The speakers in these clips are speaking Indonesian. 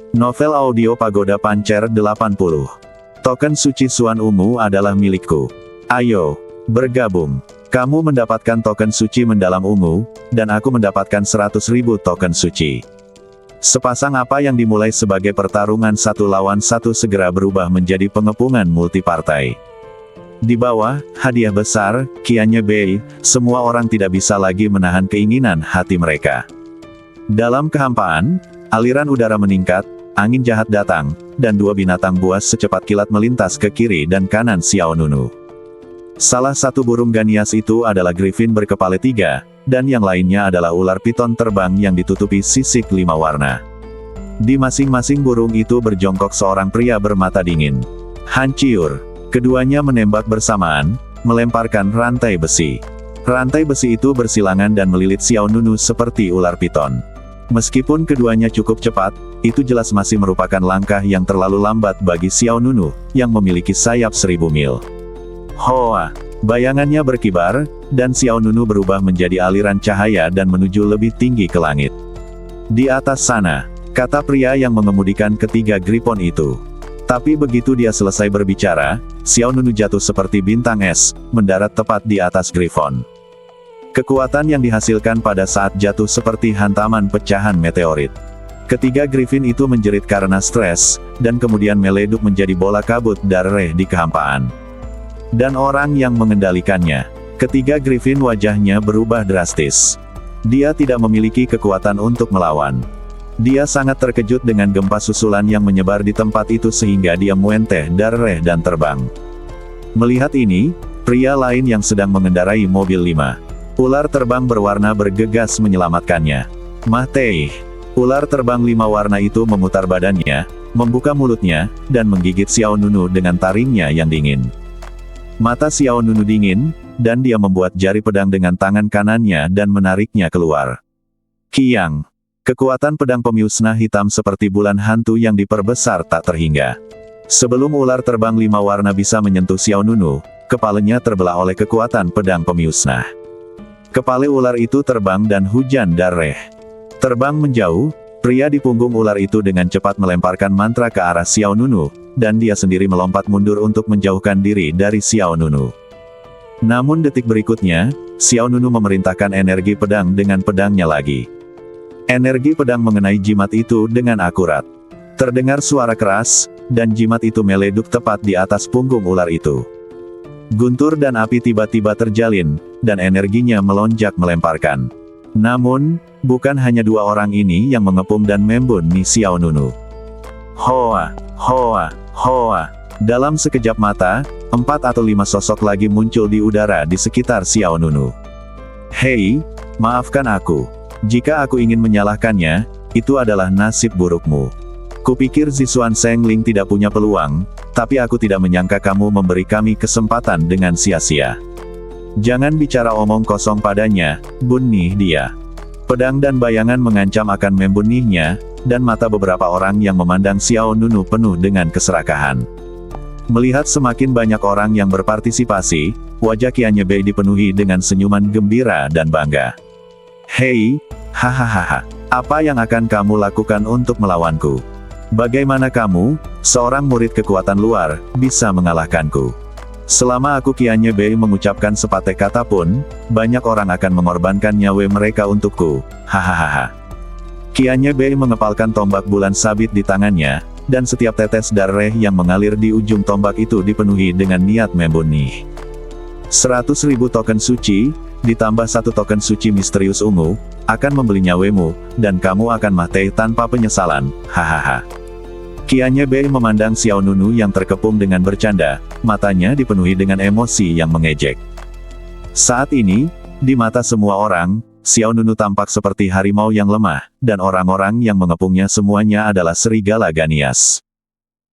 Novel audio Pagoda Pancer 80. Token suci Suan Ungu adalah milikku. Ayo, bergabung. Kamu mendapatkan token suci mendalam ungu, dan aku mendapatkan 100.000 token suci. Sepasang apa yang dimulai sebagai pertarungan satu lawan satu segera berubah menjadi pengepungan multipartai. Di bawah, hadiah besar, Qianye Bei, semua orang tidak bisa lagi menahan keinginan hati mereka. Dalam kehampaan, aliran udara meningkat, angin jahat datang, dan dua binatang buas secepat kilat melintas ke kiri dan kanan Xiao Nunu. Salah satu burung ganias itu adalah griffin berkepala 3, dan yang lainnya adalah ular piton terbang yang ditutupi sisik 5 warna. Di masing-masing burung itu berjongkok seorang pria bermata dingin. Hancur. Keduanya menembak bersamaan, melemparkan rantai besi. Rantai besi itu bersilangan dan melilit Xiao Nunu seperti ular piton. Meskipun keduanya cukup cepat, itu jelas masih merupakan langkah yang terlalu lambat bagi Xiao Nunu, yang memiliki sayap 1000 mil. Hoa! Bayangannya berkibar, dan Xiao Nunu berubah menjadi aliran cahaya dan menuju lebih tinggi ke langit. Di atas sana, kata pria yang mengemudikan ketiga Griffon itu. Tapi begitu dia selesai berbicara, Xiao Nunu jatuh seperti bintang es, mendarat tepat di atas Griffon. Kekuatan yang dihasilkan pada saat jatuh seperti hantaman pecahan meteorit. Ketiga Griffin itu menjerit karena stres, dan kemudian meleduk menjadi bola kabut darah di kehampaan. Dan orang yang mengendalikannya. Ketiga Griffin wajahnya berubah drastis. Dia tidak memiliki kekuatan untuk melawan. Dia sangat terkejut dengan gempa susulan yang menyebar di tempat itu sehingga dia muenteh darah dan terbang. Melihat ini, pria lain yang sedang mengendarai mobil 5 ular terbang berwarna bergegas menyelamatkannya. Mahtei. Ular terbang 5 warna itu memutar badannya, membuka mulutnya, dan menggigit Xiao Nunu dengan taringnya yang dingin. Mata Xiao Nunu dingin, dan dia membuat jari pedang dengan tangan kanannya dan menariknya keluar. Kiang. Kekuatan pedang pemusnah hitam seperti bulan hantu yang diperbesar tak terhingga. Sebelum ular terbang 5 warna bisa menyentuh Xiao Nunu, kepalanya terbelah oleh kekuatan pedang pemusnah. Kepala ular itu terbang dan hujan darah. Terbang menjauh, pria di punggung ular itu dengan cepat melemparkan mantra ke arah Xiao Nunu, dan dia sendiri melompat mundur untuk menjauhkan diri dari Xiao Nunu. Namun detik berikutnya, Xiao Nunu memerintahkan energi pedang dengan pedangnya lagi. Energi pedang mengenai jimat itu dengan akurat. Terdengar suara keras, dan jimat itu meleduk tepat di atas punggung ular itu. Guntur dan api tiba-tiba terjalin, dan energinya melonjak melemparkan. Namun, bukan hanya 2 orang ini yang mengepung dan membunuh Xiao Nunu. Hoa, hoa, hoa. Dalam sekejap mata, 4 atau 5 sosok lagi muncul di udara di sekitar Xiao Nunu. Hei, maafkan aku. Jika aku ingin menyalahkannya, itu adalah nasib burukmu. Kupikir Zixuan Shengling tidak punya peluang, tapi aku tidak menyangka kamu memberi kami kesempatan dengan sia-sia. Jangan bicara omong kosong padanya, bunuh dia. Pedang dan bayangan mengancam akan membunuhnya, dan mata beberapa orang yang memandang Xiao Nunu penuh dengan keserakahan. Melihat semakin banyak orang yang berpartisipasi, wajah Qianye Bei dipenuhi dengan senyuman gembira dan bangga. Hei, hahaha, apa yang akan kamu lakukan untuk melawanku? Bagaimana kamu, seorang murid kekuatan luar, bisa mengalahkanku? Selama aku Qianye Bei mengucapkan sepatah kata pun, banyak orang akan mengorbankan nyawa mereka untukku, hahaha. Qianye Bei mengepalkan tombak bulan sabit di tangannya, dan setiap tetes darah yang mengalir di ujung tombak itu dipenuhi dengan niat membunuh. 100.000 token suci, ditambah 1 token suci misterius ungu, akan membeli nyawamu, dan kamu akan mati tanpa penyesalan, hahaha. Qianye Bei memandang Xiao Nunu yang terkepung dengan bercanda, matanya dipenuhi dengan emosi yang mengejek. Saat ini, di mata semua orang, Xiao Nunu tampak seperti harimau yang lemah, dan orang-orang yang mengepungnya semuanya adalah serigala ganias.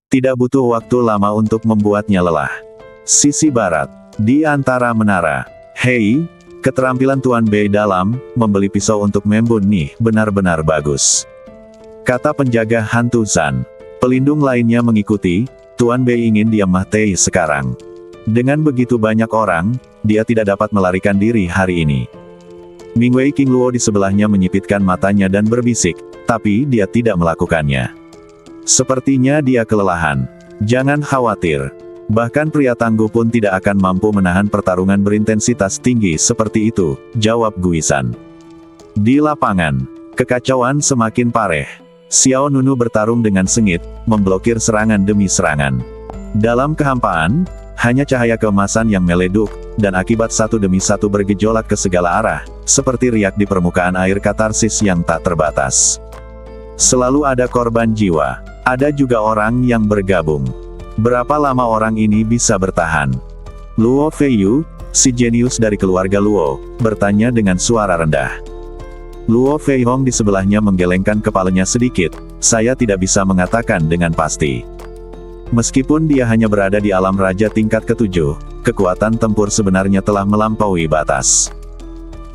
Tidak butuh waktu lama untuk membuatnya lelah. Sisi barat, di antara menara. Hei, keterampilan Tuan Bei dalam membeli pisau untuk membunuh benar-benar bagus. Kata penjaga hantu Zan. Pelindung lainnya mengikuti, Tuan Bei ingin dia mati sekarang. Dengan begitu banyak orang, dia tidak dapat melarikan diri hari ini. Mingwei King Luo di sebelahnya menyipitkan matanya dan berbisik, tapi dia tidak melakukannya. Sepertinya dia kelelahan. Jangan khawatir. Bahkan pria tangguh pun tidak akan mampu menahan pertarungan berintensitas tinggi seperti itu, jawab Guisan. Di lapangan, kekacauan semakin parah. Xiao Nunu bertarung dengan sengit, memblokir serangan demi serangan. Dalam kehampaan, hanya cahaya keemasan yang meleduk, dan akibat satu demi satu bergejolak ke segala arah, seperti riak di permukaan air katarsis yang tak terbatas. Selalu ada korban jiwa. Ada juga orang yang bergabung. Berapa lama orang ini bisa bertahan? Luo Feiyu, si jenius dari keluarga Luo, bertanya dengan suara rendah. Luo Feihong di sebelahnya menggelengkan kepalanya sedikit. Saya tidak bisa mengatakan dengan pasti. Meskipun dia hanya berada di alam raja tingkat ke-7, kekuatan tempur sebenarnya telah melampaui batas.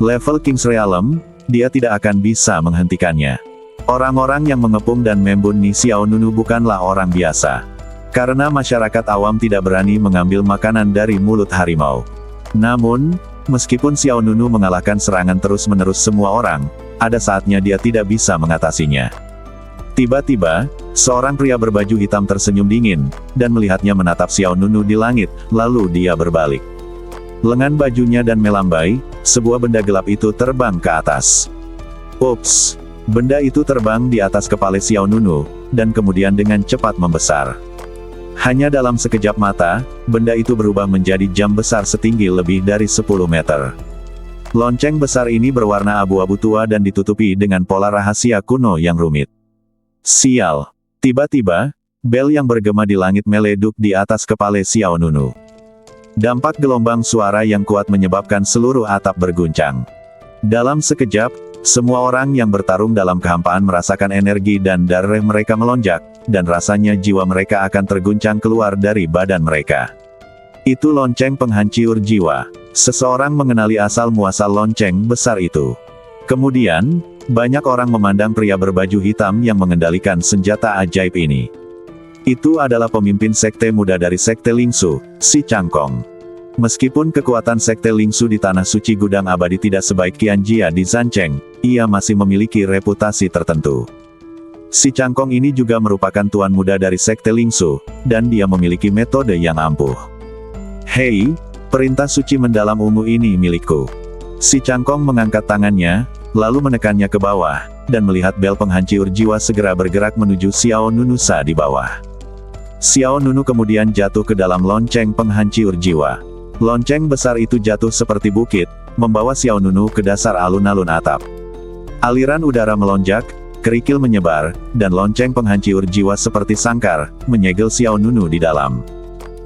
Level King's Realm, dia tidak akan bisa menghentikannya. Orang-orang yang mengepung dan membunuh Xiao Nunu bukanlah orang biasa. Karena masyarakat awam tidak berani mengambil makanan dari mulut harimau. Namun, meskipun Xiao Nunu mengalahkan serangan terus-menerus semua orang, ada saatnya dia tidak bisa mengatasinya. Tiba-tiba, seorang pria berbaju hitam tersenyum dingin, dan melihatnya menatap Xiao Nunu di langit, lalu dia berbalik. Lengan bajunya dan melambai, sebuah benda gelap itu terbang ke atas. Ups! Benda itu terbang di atas kepala Xiao Nunu, dan kemudian dengan cepat membesar. Hanya dalam sekejap mata, benda itu berubah menjadi jam besar setinggi lebih dari 10 meter. Lonceng besar ini berwarna abu-abu tua dan ditutupi dengan pola rahasia kuno yang rumit. Sial! Tiba-tiba, bel yang bergema di langit meleduk di atas kepala Xiao Nunu. Dampak gelombang suara yang kuat menyebabkan seluruh atap berguncang. Dalam sekejap, semua orang yang bertarung dalam kehampaan merasakan energi dan darah mereka melonjak, dan rasanya jiwa mereka akan terguncang keluar dari badan mereka. Itu lonceng penghancur jiwa. Seseorang mengenali asal-muasal lonceng besar itu. Kemudian, banyak orang memandang pria berbaju hitam yang mengendalikan senjata ajaib ini. Itu adalah pemimpin sekte muda dari sekte Lingsu, si Cangkong. Meskipun kekuatan sekte Lingsu di Tanah Suci Gudang Abadi tidak sebaik Qian Jia di Zancheng, ia masih memiliki reputasi tertentu. Si Cangkong ini juga merupakan tuan muda dari sekte Lingsu, dan dia memiliki metode yang ampuh. Hei, perintah suci mendalam ungu ini milikku. Si Cangkong mengangkat tangannya, lalu menekannya ke bawah, dan melihat bel penghancur jiwa segera bergerak menuju Xiao Nunu di bawah. Xiao Nunu kemudian jatuh ke dalam lonceng penghancur jiwa. Lonceng besar itu jatuh seperti bukit, membawa Xiao Nunu ke dasar alun-alun atap. Aliran udara melonjak, kerikil menyebar, dan lonceng penghancur jiwa seperti sangkar, menyegel Xiao Nunu di dalam.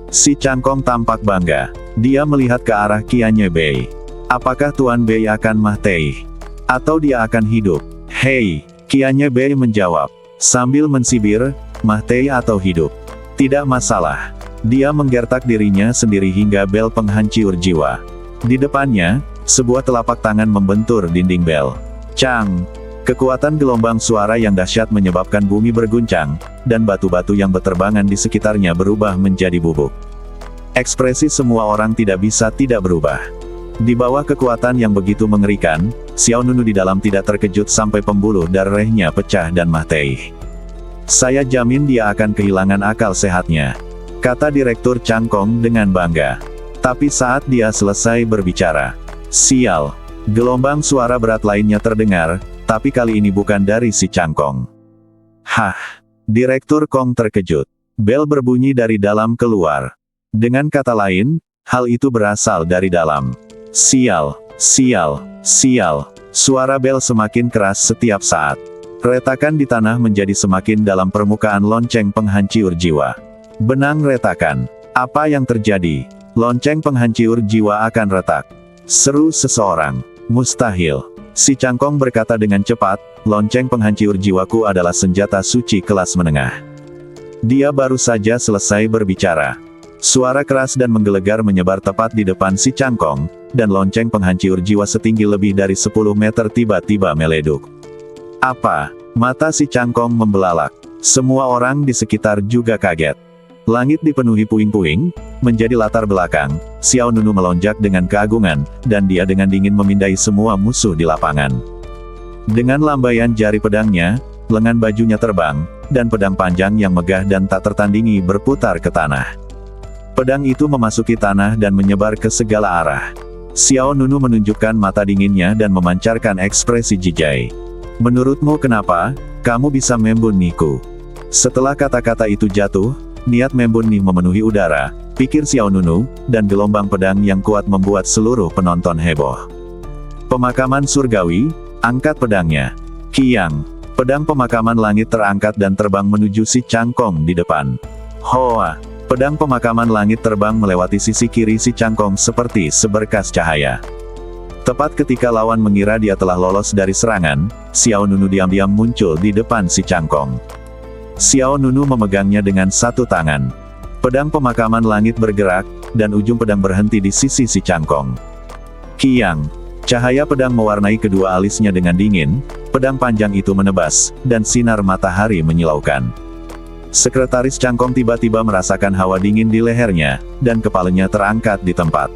Si Cangkong tampak bangga. Dia melihat ke arah Qianye Bei. Apakah Tuan Bei akan mati? Atau dia akan hidup? Hei, Qianye Bei menjawab, sambil mensibir, mati atau hidup? Tidak masalah. Dia menggertak dirinya sendiri hingga bel penghancur jiwa. Di depannya, sebuah telapak tangan membentur dinding bel. Cang! Kekuatan gelombang suara yang dahsyat menyebabkan bumi berguncang, dan batu-batu yang berterbangan di sekitarnya berubah menjadi bubuk. Ekspresi semua orang tidak bisa tidak berubah. Di bawah kekuatan yang begitu mengerikan, Xiao Nunu di dalam tidak terkejut sampai pembuluh darahnya pecah dan mati. Saya jamin dia akan kehilangan akal sehatnya, kata Direktur Cangkong dengan bangga. Tapi saat dia selesai berbicara, sial, gelombang suara berat lainnya terdengar, tapi kali ini bukan dari si Cangkong. Hah! Direktur Kong terkejut. Bel berbunyi dari dalam keluar. Dengan kata lain, hal itu berasal dari dalam. Sial, sial, sial. Suara bel semakin keras setiap saat. Retakan di tanah menjadi semakin dalam permukaan lonceng penghancur jiwa. Benang retakan. Apa yang terjadi? Lonceng penghancur jiwa akan retak. Seru seseorang. Mustahil. Si Cangkong berkata dengan cepat, lonceng penghancur jiwaku adalah senjata suci kelas menengah. Dia baru saja selesai berbicara. Suara keras dan menggelegar menyebar tepat di depan si Cangkong, dan lonceng penghancur jiwa setinggi lebih dari 10 meter tiba-tiba meleduk. Apa? Mata si Cangkong membelalak. Semua orang di sekitar juga kaget. Langit dipenuhi puing-puing, menjadi latar belakang. Xiao Nunu melonjak dengan keagungan, dan dia dengan dingin memindai semua musuh di lapangan. Dengan lambaian jari pedangnya, lengan bajunya terbang, dan pedang panjang yang megah dan tak tertandingi berputar ke tanah. Pedang itu memasuki tanah dan menyebar ke segala arah. Xiao Nunu menunjukkan mata dinginnya dan memancarkan ekspresi jijai. Menurutmu kenapa, kamu bisa membunuhku? Setelah kata-kata itu jatuh, niat membunuh memenuhi udara, pikir Xiao Nunu, dan gelombang pedang yang kuat membuat seluruh penonton heboh. Pemakaman surgawi, angkat pedangnya. Kiang, pedang pemakaman langit terangkat dan terbang menuju si cangkong di depan. Hoa, pedang pemakaman langit terbang melewati sisi kiri si cangkong seperti seberkas cahaya. Tepat ketika lawan mengira dia telah lolos dari serangan, Xiao Nunu diam-diam muncul di depan si cangkong. Xiao Nunu memegangnya dengan satu tangan. Pedang pemakaman langit bergerak, dan ujung pedang berhenti di sisi si cangkong. Kiang, cahaya pedang mewarnai kedua alisnya dengan dingin, pedang panjang itu menebas, dan sinar matahari menyilaukan. Sekretaris cangkong tiba-tiba merasakan hawa dingin di lehernya, dan kepalanya terangkat di tempat.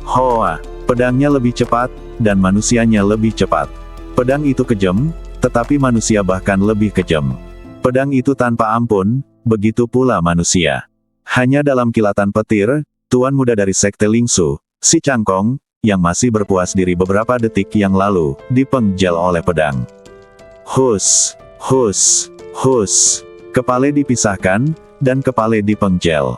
Hoa, pedangnya lebih cepat, dan manusianya lebih cepat. Pedang itu kejam, tetapi manusia bahkan lebih kejam. Pedang itu tanpa ampun, begitu pula manusia. Hanya dalam kilatan petir, tuan muda dari Sekte Lingsu, si cangkong, yang masih berpuas diri beberapa detik yang lalu, dipenggal oleh pedang. Hus, hus, hus. Kepala dipisahkan, dan kepala dipenggal.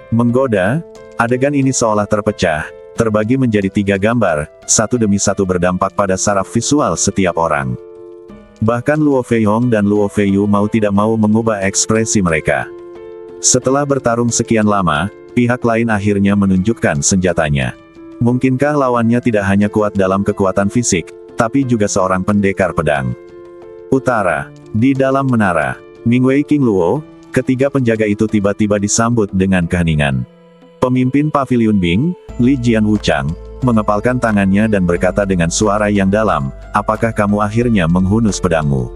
Menggoda, adegan ini seolah terpecah, terbagi menjadi 3 gambar, satu demi satu berdampak pada saraf visual setiap orang. Bahkan Luo Feihong dan Luo Feiyu mau tidak mau mengubah ekspresi mereka. Setelah bertarung sekian lama, pihak lain akhirnya menunjukkan senjatanya. Mungkinkah lawannya tidak hanya kuat dalam kekuatan fisik, tapi juga seorang pendekar pedang? Utara, di dalam menara, Mingwei King Luo, ketiga penjaga itu tiba-tiba disambut dengan keheningan. Pemimpin Paviliun Bing, Li Jian Wuchang, mengepalkan tangannya dan berkata dengan suara yang dalam, apakah kamu akhirnya menghunus pedangmu?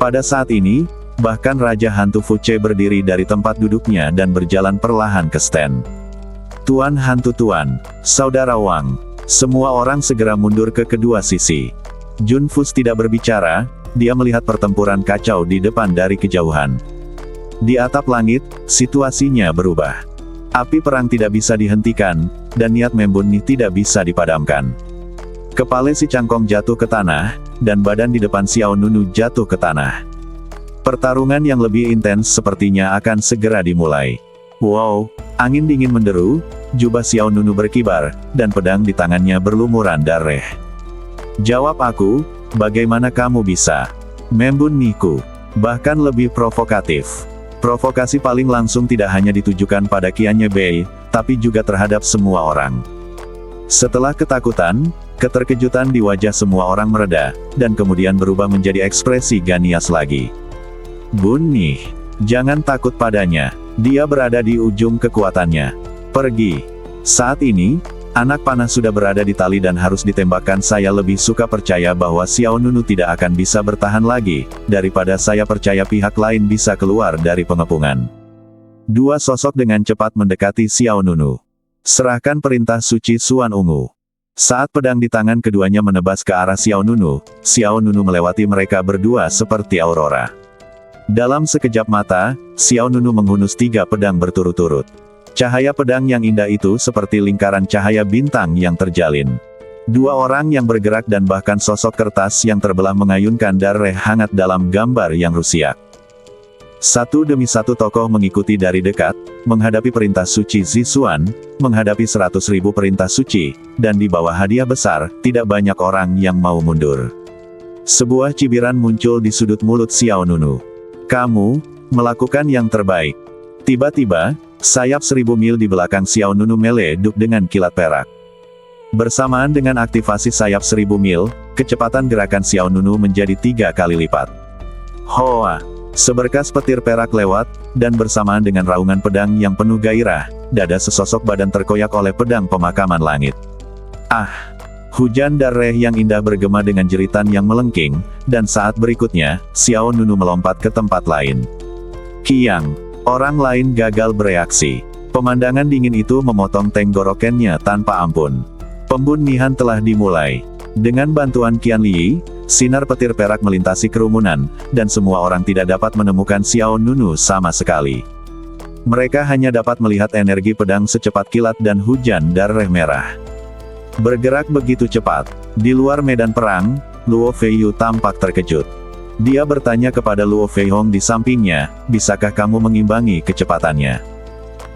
Pada saat ini, bahkan Raja Hantu Fuce berdiri dari tempat duduknya dan berjalan perlahan ke stand. Tuan Hantu Tuan, Saudara Wang, semua orang segera mundur ke kedua sisi. Jun Fus tidak berbicara, dia melihat pertempuran kacau di depan dari kejauhan. Di atap langit, situasinya berubah. Api perang tidak bisa dihentikan, dan niat membunuh tidak bisa dipadamkan. Kepala si cangkong jatuh ke tanah, dan badan di depan Xiao Nunu jatuh ke tanah. Pertarungan yang lebih intens sepertinya akan segera dimulai. Wow, angin dingin menderu, jubah Xiao Nunu berkibar, dan pedang di tangannya berlumuran darah. Jawab aku, bagaimana kamu bisa membunuhku? Bahkan lebih provokatif. Provokasi paling langsung tidak hanya ditujukan pada Qianye Bei, tapi juga terhadap semua orang. Setelah ketakutan, keterkejutan di wajah semua orang mereda, dan kemudian berubah menjadi ekspresi Ganias lagi. Bunuh, jangan takut padanya, dia berada di ujung kekuatannya. Pergi. Saat ini, anak panah sudah berada di tali dan harus ditembakkan. Saya lebih suka percaya bahwa Xiao Nunu tidak akan bisa bertahan lagi, daripada saya percaya pihak lain bisa keluar dari pengepungan. Dua sosok dengan cepat mendekati Xiao Nunu. Serahkan perintah suci Suan Ungu. Saat pedang di tangan keduanya menebas ke arah Xiao Nunu melewati mereka berdua seperti aurora. Dalam sekejap mata, Xiao Nunu menghunus 3 pedang berturut-turut. Cahaya pedang yang indah itu seperti lingkaran cahaya bintang yang terjalin. 2 orang yang bergerak dan bahkan sosok kertas yang terbelah mengayunkan darah hangat dalam gambar yang rusiak. Satu demi satu tokoh mengikuti dari dekat, menghadapi perintah suci Zixuan, menghadapi 100.000 perintah suci, dan di bawah hadiah besar, tidak banyak orang yang mau mundur. Sebuah cibiran muncul di sudut mulut Xiao Nunu. Kamu melakukan yang terbaik. Tiba-tiba, sayap 1000 mil di belakang Xiao Nunu meleduk dengan kilat perak. Bersamaan dengan aktivasi sayap 1000 mil, kecepatan gerakan Xiao Nunu menjadi 3 kali lipat. Hoa! Seberkas petir perak lewat, dan bersamaan dengan raungan pedang yang penuh gairah, dada sesosok badan terkoyak oleh pedang pemakaman langit. Ah! Hujan darah yang indah bergema dengan jeritan yang melengking, dan saat berikutnya, Xiao Nunu melompat ke tempat lain. Kiang! Orang lain gagal bereaksi. Pemandangan dingin itu memotong tenggorokannya tanpa ampun. Pembunuhan telah dimulai. Dengan bantuan Qian Li, sinar petir perak melintasi kerumunan, dan semua orang tidak dapat menemukan Xiao Nunu sama sekali. Mereka hanya dapat melihat energi pedang secepat kilat dan hujan darah merah. Bergerak begitu cepat. Di luar medan perang, Luo Feiyu tampak terkejut. Dia bertanya kepada Luo Feihong di sampingnya, bisakah kamu mengimbangi kecepatannya?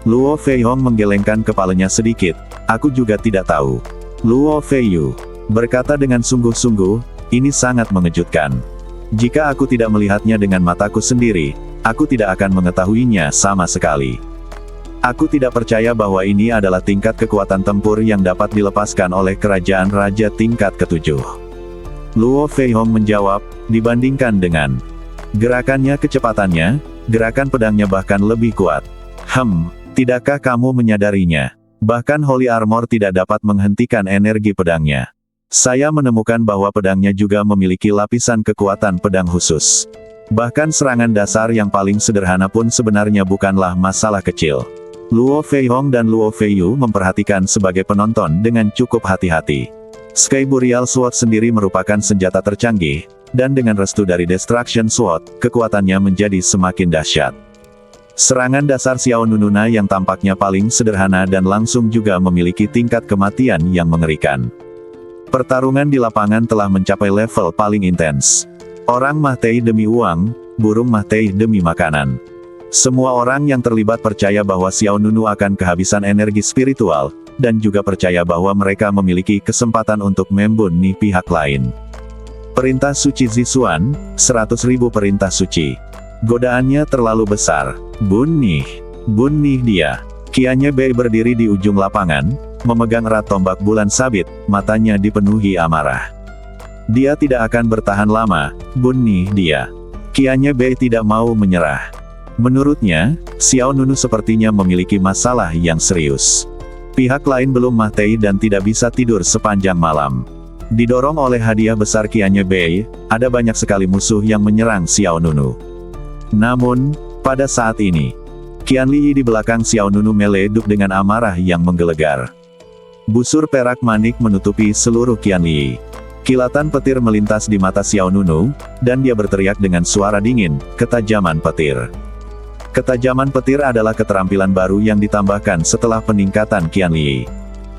Luo Feihong menggelengkan kepalanya sedikit, aku juga tidak tahu. Luo Feiyu berkata dengan sungguh-sungguh, ini sangat mengejutkan. Jika aku tidak melihatnya dengan mataku sendiri, aku tidak akan mengetahuinya sama sekali. Aku tidak percaya bahwa ini adalah tingkat kekuatan tempur yang dapat dilepaskan oleh kerajaan raja tingkat ketujuh. Luo Feihong menjawab, dibandingkan dengan gerakannya kecepatannya, gerakan pedangnya bahkan lebih kuat. Tidakkah kamu menyadarinya? Bahkan Holy Armor tidak dapat menghentikan energi pedangnya. Saya menemukan bahwa pedangnya juga memiliki lapisan kekuatan pedang khusus. Bahkan serangan dasar yang paling sederhana pun sebenarnya bukanlah masalah kecil. Luo Feihong dan Luo Feiyu memperhatikan sebagai penonton dengan cukup hati-hati. Sky Burial Sword sendiri merupakan senjata tercanggih, dan dengan restu dari Destruction Sword, kekuatannya menjadi semakin dahsyat. Serangan dasar Xiao Nununa yang tampaknya paling sederhana dan langsung juga memiliki tingkat kematian yang mengerikan. Pertarungan di lapangan telah mencapai level paling intens. Orang mati demi uang, burung mati demi makanan. Semua orang yang terlibat percaya bahwa Xiao Nunu akan kehabisan energi spiritual, dan juga percaya bahwa mereka memiliki kesempatan untuk membunuh pihak lain. Perintah suci Zisuan, 100.000 perintah suci. Godaannya terlalu besar. Bunuh dia. Qianye Bei berdiri di ujung lapangan, memegang erat tombak bulan sabit, matanya dipenuhi amarah. Dia tidak akan bertahan lama, bunuh dia. Qianye Bei tidak mau menyerah. Menurutnya, Xiao Nunu sepertinya memiliki masalah yang serius. Pihak lain belum mati dan tidak bisa tidur sepanjang malam. Didorong oleh hadiah besar Qianye Bei, ada banyak sekali musuh yang menyerang Xiao Nunu. Namun, pada saat ini, Qianli di belakang Xiao Nunu meleduk dengan amarah yang menggelegar. Busur perak manik menutupi seluruh Qianli. Kilatan petir melintas di mata Xiao Nunu, dan dia berteriak dengan suara dingin, ketajaman petir. Ketajaman petir adalah keterampilan baru yang ditambahkan setelah peningkatan Qianli.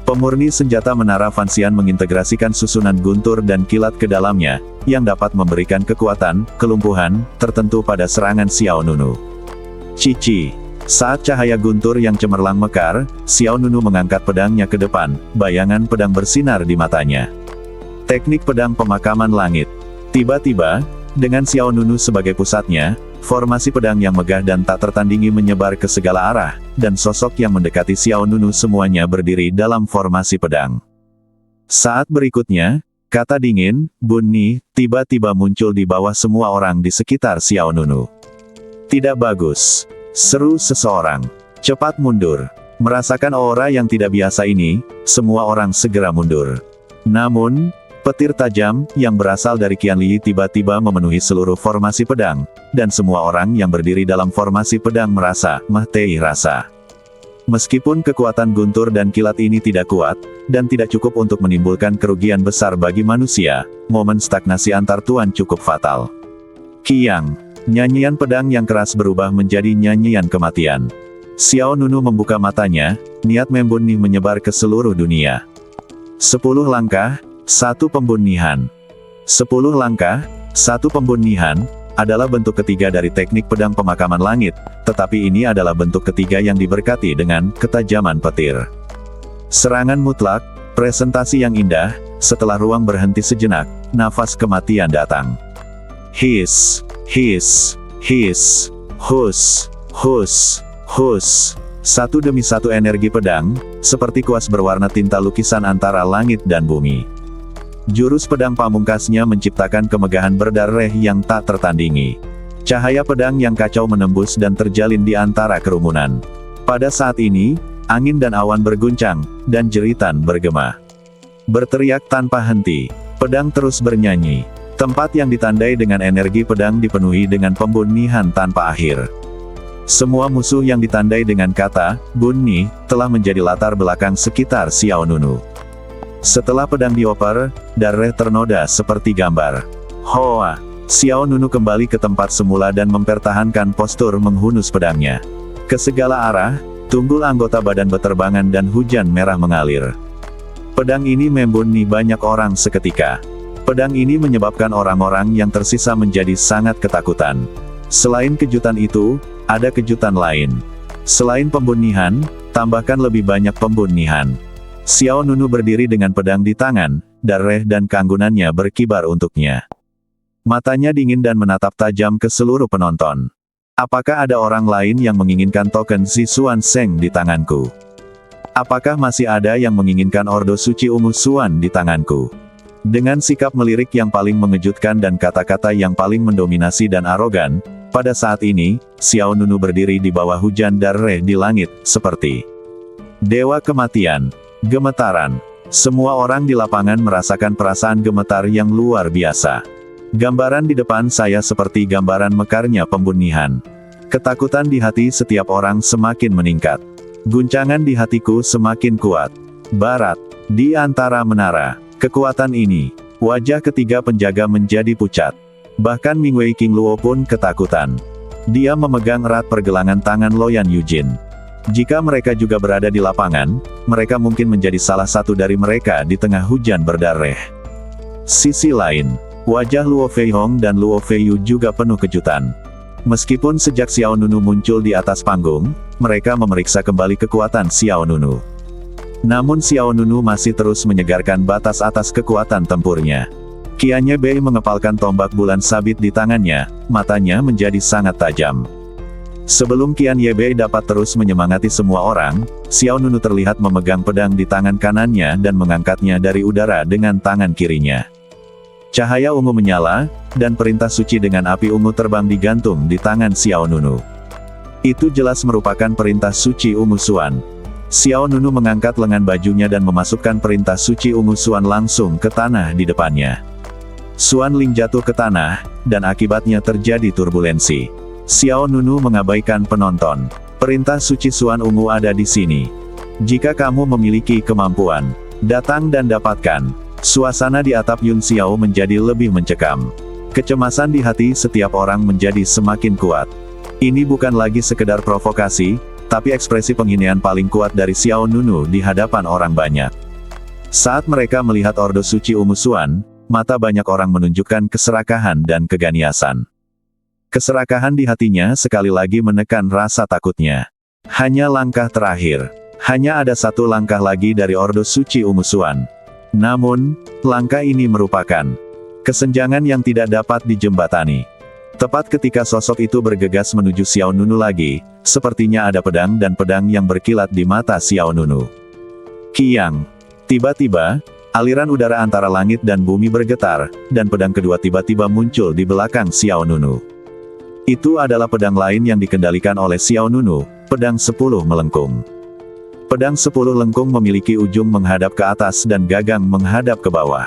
Pemurni senjata menara Fanxian mengintegrasikan susunan guntur dan kilat ke dalamnya, yang dapat memberikan kekuatan, kelumpuhan, tertentu pada serangan Xiao Nunu. Cici. Saat cahaya guntur yang cemerlang mekar, Xiao Nunu mengangkat pedangnya ke depan, bayangan pedang bersinar di matanya. Teknik pedang pemakaman langit. Tiba-tiba, dengan Xiao Nunu sebagai pusatnya, formasi pedang yang megah dan tak tertandingi menyebar ke segala arah, dan sosok yang mendekati Xiao Nunu semuanya berdiri dalam formasi pedang. Saat berikutnya, kata dingin, bunuh, tiba-tiba muncul di bawah semua orang di sekitar Xiao Nunu. Tidak bagus. Seru seseorang. Cepat mundur. Merasakan aura yang tidak biasa ini, semua orang segera mundur. Namun, petir tajam, yang berasal dari Qianli tiba-tiba memenuhi seluruh formasi pedang, dan semua orang yang berdiri dalam formasi pedang merasa, mati rasa. Meskipun kekuatan guntur dan kilat ini tidak kuat, dan tidak cukup untuk menimbulkan kerugian besar bagi manusia, momen stagnasi antar tuan cukup fatal. Qiang. Nyanyian pedang yang keras berubah menjadi nyanyian kematian. Xiao Nunu membuka matanya, niat membunuh menyebar ke seluruh dunia. 10 langkah, 1 pembunihan. 10 langkah, 1 pembunihan, adalah bentuk ketiga dari teknik pedang pemakaman langit, tetapi ini adalah bentuk ketiga yang diberkati dengan ketajaman petir. Serangan mutlak, presentasi yang indah, setelah ruang berhenti sejenak, nafas kematian datang. His. Hus. Satu demi satu energi pedang, seperti kuas berwarna tinta lukisan antara langit dan bumi. Jurus pedang pamungkasnya menciptakan kemegahan berdarah yang tak tertandingi. Cahaya pedang yang kacau menembus dan terjalin di antara kerumunan. Pada saat ini, angin dan awan berguncang, dan jeritan bergema. Berteriak tanpa henti, pedang terus bernyanyi. Tempat yang ditandai dengan energi pedang dipenuhi dengan pembunihan tanpa akhir. Semua musuh yang ditandai dengan kata, bunuh, telah menjadi latar belakang sekitar Xiao Nunu. Setelah pedang dioper, darah ternoda seperti gambar. Hoa! Xiao Nunu kembali ke tempat semula dan mempertahankan postur menghunus pedangnya. Ke segala arah, tunggul anggota badan beterbangan dan hujan merah mengalir. Pedang ini membunuh banyak orang seketika. Pedang ini menyebabkan orang-orang yang tersisa menjadi sangat ketakutan. Selain kejutan itu, ada kejutan lain. Selain pembunuhan, tambahkan lebih banyak pembunuhan. Xiao Nunu berdiri dengan pedang di tangan, darah dan keanggunannya berkibar untuknya. Matanya dingin dan menatap tajam ke seluruh penonton. Apakah ada orang lain yang menginginkan token Zixuan Sheng di tanganku? Apakah masih ada yang menginginkan Ordo Suci Ungu Xuan di tanganku? Dengan sikap melirik yang paling mengejutkan dan kata-kata yang paling mendominasi dan arogan, pada saat ini, Xiao Nunu berdiri di bawah hujan darah di langit, seperti dewa kematian. Gemetaran. Semua orang di lapangan merasakan perasaan gemetar yang luar biasa. Gambaran di depan saya seperti gambaran mekarnya pembunuhan. Ketakutan di hati setiap orang semakin meningkat. Guncangan di hatiku semakin kuat. Barat. Di antara menara kekuatan ini, wajah ketiga penjaga menjadi pucat. Bahkan Mingwei King Luo pun ketakutan. Dia memegang erat pergelangan tangan Loyan Yujin. Jika mereka juga berada di lapangan, mereka mungkin menjadi salah satu dari mereka di tengah hujan berdarah. Sisi lain, wajah Luo Feihong dan Luo Feiyu juga penuh kejutan. Meskipun sejak Xiao Nunu muncul di atas panggung, mereka memeriksa kembali kekuatan Xiao Nunu. Namun Xiao Nunu masih terus menyegarkan batas atas kekuatan tempurnya. Qianye Bei mengepalkan tombak bulan sabit di tangannya, matanya menjadi sangat tajam. Sebelum Qianye Bei dapat terus menyemangati semua orang, Xiao Nunu terlihat memegang pedang di tangan kanannya dan mengangkatnya dari udara dengan tangan kirinya. Cahaya ungu menyala, dan perintah suci dengan api ungu terbang digantung di tangan Xiao Nunu. Itu jelas merupakan perintah suci ungu Xuan. Xiao Nunu mengangkat lengan bajunya dan memasukkan perintah suci ungu Xuan langsung ke tanah di depannya. Xuan Ling jatuh ke tanah, dan akibatnya terjadi turbulensi. Xiao Nunu mengabaikan penonton. Perintah suci Xuan ungu ada di sini. Jika kamu memiliki kemampuan, datang dan dapatkan. Suasana di atap Yun Xiao menjadi lebih mencekam. Kecemasan di hati setiap orang menjadi semakin kuat. Ini bukan lagi sekedar provokasi, tapi ekspresi penghinaan paling kuat dari Xiao Nunu di hadapan orang banyak. Saat mereka melihat Ordo Suci Ungu Xuan, mata banyak orang menunjukkan keserakahan dan keganiasan. Keserakahan di hatinya sekali lagi menekan rasa takutnya. Hanya langkah terakhir. Hanya ada satu langkah lagi dari Ordo Suci Ungu Xuan. Namun, langkah ini merupakan kesenjangan yang tidak dapat dijembatani. Tepat ketika sosok itu bergegas menuju Xiao Nunu lagi, sepertinya ada pedang dan pedang yang berkilat di mata Xiao Nunu. Kiang. Tiba-tiba, aliran udara antara langit dan bumi bergetar, dan pedang kedua tiba-tiba muncul di belakang Xiao Nunu. Itu adalah pedang lain yang dikendalikan oleh Xiao Nunu, pedang 10 melengkung. Pedang 10 lengkung memiliki ujung menghadap ke atas dan gagang menghadap ke bawah.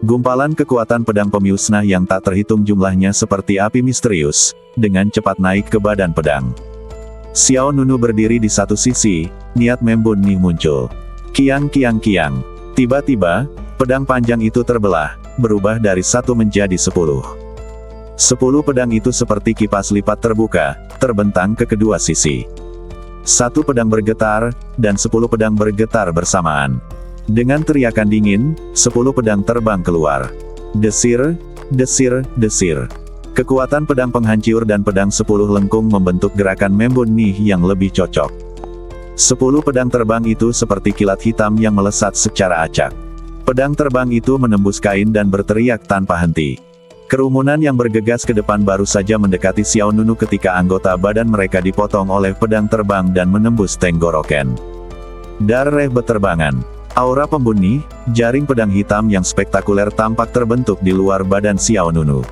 Gumpalan kekuatan pedang pemusnah yang tak terhitung jumlahnya seperti api misterius, dengan cepat naik ke badan pedang. Xiao Nunu berdiri di satu sisi, niat membunuh muncul. Kiang kiang kiang. Tiba-tiba, pedang panjang itu terbelah, berubah dari 1 menjadi 10. 10 pedang itu seperti kipas lipat terbuka, terbentang ke kedua sisi. 1 pedang bergetar, dan 10 pedang bergetar bersamaan. Dengan teriakan dingin, 10 pedang terbang keluar. Desir, desir, desir. Kekuatan pedang penghancur dan pedang 10 lengkung membentuk gerakan membunuh yang lebih cocok. 10 pedang terbang itu seperti kilat hitam yang melesat secara acak. Pedang terbang itu menembus kain dan berteriak tanpa henti. Kerumunan yang bergegas ke depan baru saja mendekati Xiao Nunu ketika anggota badan mereka dipotong oleh pedang terbang dan menembus tenggorokan. Darah beterbangan. Aura pembunuh, jaring pedang hitam yang spektakuler tampak terbentuk di luar badan Xiao Nunu.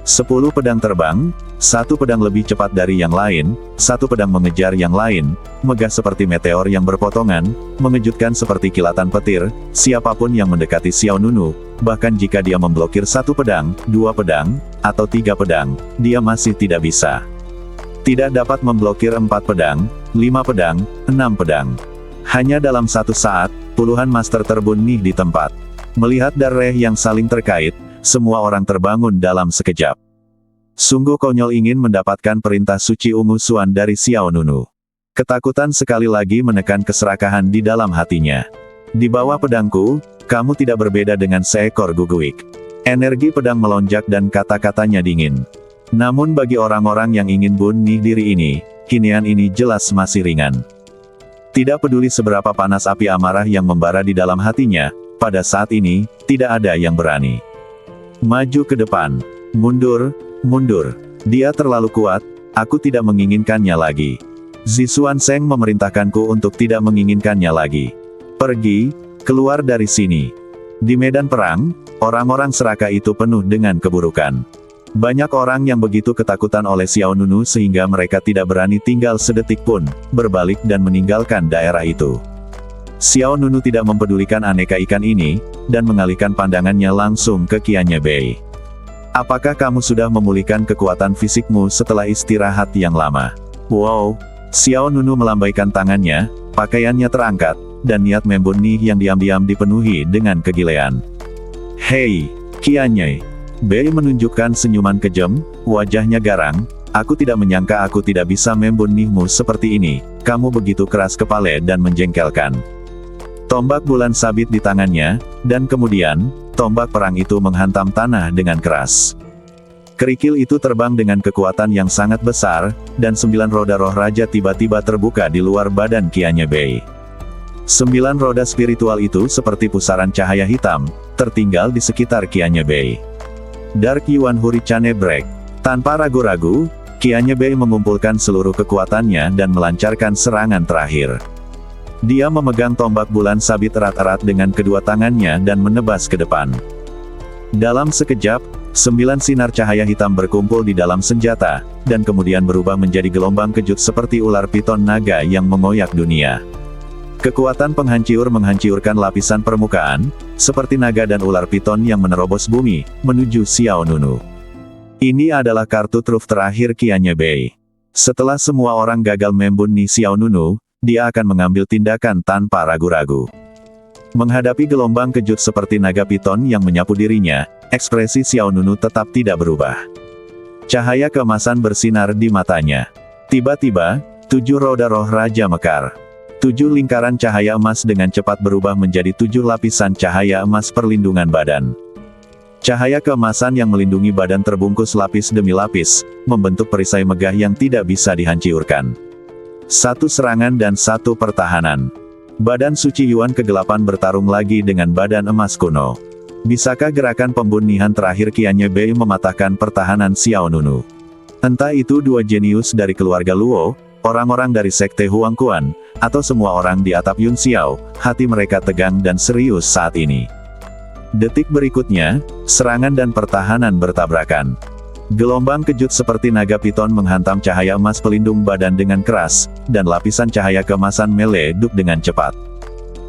10 pedang terbang, 1 pedang lebih cepat dari yang lain, 1 pedang mengejar yang lain, megah seperti meteor yang berpotongan, mengejutkan seperti kilatan petir. Siapapun yang mendekati Xiao Nunu, bahkan jika dia memblokir 1 pedang, 2 pedang, atau 3 pedang, dia masih tidak bisa. Tidak dapat memblokir 4 pedang, 5 pedang, 6 pedang. Hanya dalam 1 saat, puluhan master terbunuh di tempat. Melihat darah yang saling terkait, semua orang terbangun dalam sekejap. Sungguh konyol ingin mendapatkan perintah suci ungu Suan dari Xiao Nunu. Ketakutan sekali lagi menekan keserakahan di dalam hatinya. Di bawah pedangku, kamu tidak berbeda dengan seekor guguik. Energi pedang melonjak dan kata-katanya dingin. Namun bagi orang-orang yang ingin bunuh diri ini, kinian ini jelas masih ringan. Tidak peduli seberapa panas api amarah yang membara di dalam hatinya, pada saat ini, tidak ada yang berani. Maju ke depan. Mundur, mundur. Dia terlalu kuat, aku tidak menginginkannya lagi. Zixuan Sheng memerintahkanku untuk tidak menginginkannya lagi. Pergi, keluar dari sini. Di medan perang, orang-orang serakah itu penuh dengan keburukan. Banyak orang yang begitu ketakutan oleh Xiao Nunu sehingga mereka tidak berani tinggal sedetik pun, berbalik dan meninggalkan daerah itu. Xiao Nunu tidak mempedulikan aneka ikan ini, dan mengalihkan pandangannya langsung ke Qianye Bei. Apakah kamu sudah memulihkan kekuatan fisikmu setelah istirahat yang lama? Wow! Xiao Nunu melambaikan tangannya, pakaiannya terangkat, dan niat membunuh yang diam-diam dipenuhi dengan kegilean. Hei, Qianye Bei menunjukkan senyuman kejam, wajahnya garang, aku tidak menyangka aku tidak bisa membunuhmu seperti ini, kamu begitu keras kepala dan menjengkelkan. Tombak bulan sabit di tangannya, dan kemudian, tombak perang itu menghantam tanah dengan keras. Kerikil itu terbang dengan kekuatan yang sangat besar, dan 9 roda roh raja tiba-tiba terbuka di luar badan Qianye Bei. 9 roda spiritual itu seperti pusaran cahaya hitam, tertinggal di sekitar Qianye Bei. Dark Yuan Hurricane Break. Tanpa ragu-ragu, Qianye Bei mengumpulkan seluruh kekuatannya dan melancarkan serangan terakhir. Dia memegang tombak bulan sabit erat-erat dengan kedua tangannya dan menebas ke depan. Dalam sekejap, 9 sinar cahaya hitam berkumpul di dalam senjata, dan kemudian berubah menjadi gelombang kejut seperti ular piton naga yang mengoyak dunia. Kekuatan penghancur menghancurkan lapisan permukaan, seperti naga dan ular piton yang menerobos bumi, menuju Xiao Nunu. Ini adalah kartu truf terakhir Qianye Bei. Setelah semua orang gagal membunuh Xiao Nunu, dia akan mengambil tindakan tanpa ragu-ragu. Menghadapi gelombang kejut seperti naga piton yang menyapu dirinya, ekspresi Xiao Nunu tetap tidak berubah. Cahaya keemasan bersinar di matanya. Tiba-tiba, 7 roda roh raja mekar. 7 lingkaran cahaya emas dengan cepat berubah menjadi 7 lapisan cahaya emas perlindungan badan. Cahaya keemasan yang melindungi badan terbungkus lapis demi lapis, membentuk perisai megah yang tidak bisa dihancurkan. 1 serangan dan 1 pertahanan. Badan suci Yuan kegelapan bertarung lagi dengan badan emas kuno. Bisakah gerakan pembunuhan terakhir Qianye Bei mematahkan pertahanan Xiao Nunu? Entah itu 2 jenius dari keluarga Luo, orang-orang dari sekte Huangquan, atau semua orang di atap Yun Xiao, hati mereka tegang dan serius saat ini. Detik berikutnya, serangan dan pertahanan bertabrakan. Gelombang kejut seperti naga piton menghantam cahaya emas pelindung badan dengan keras, dan lapisan cahaya keemasan meleduk dengan cepat.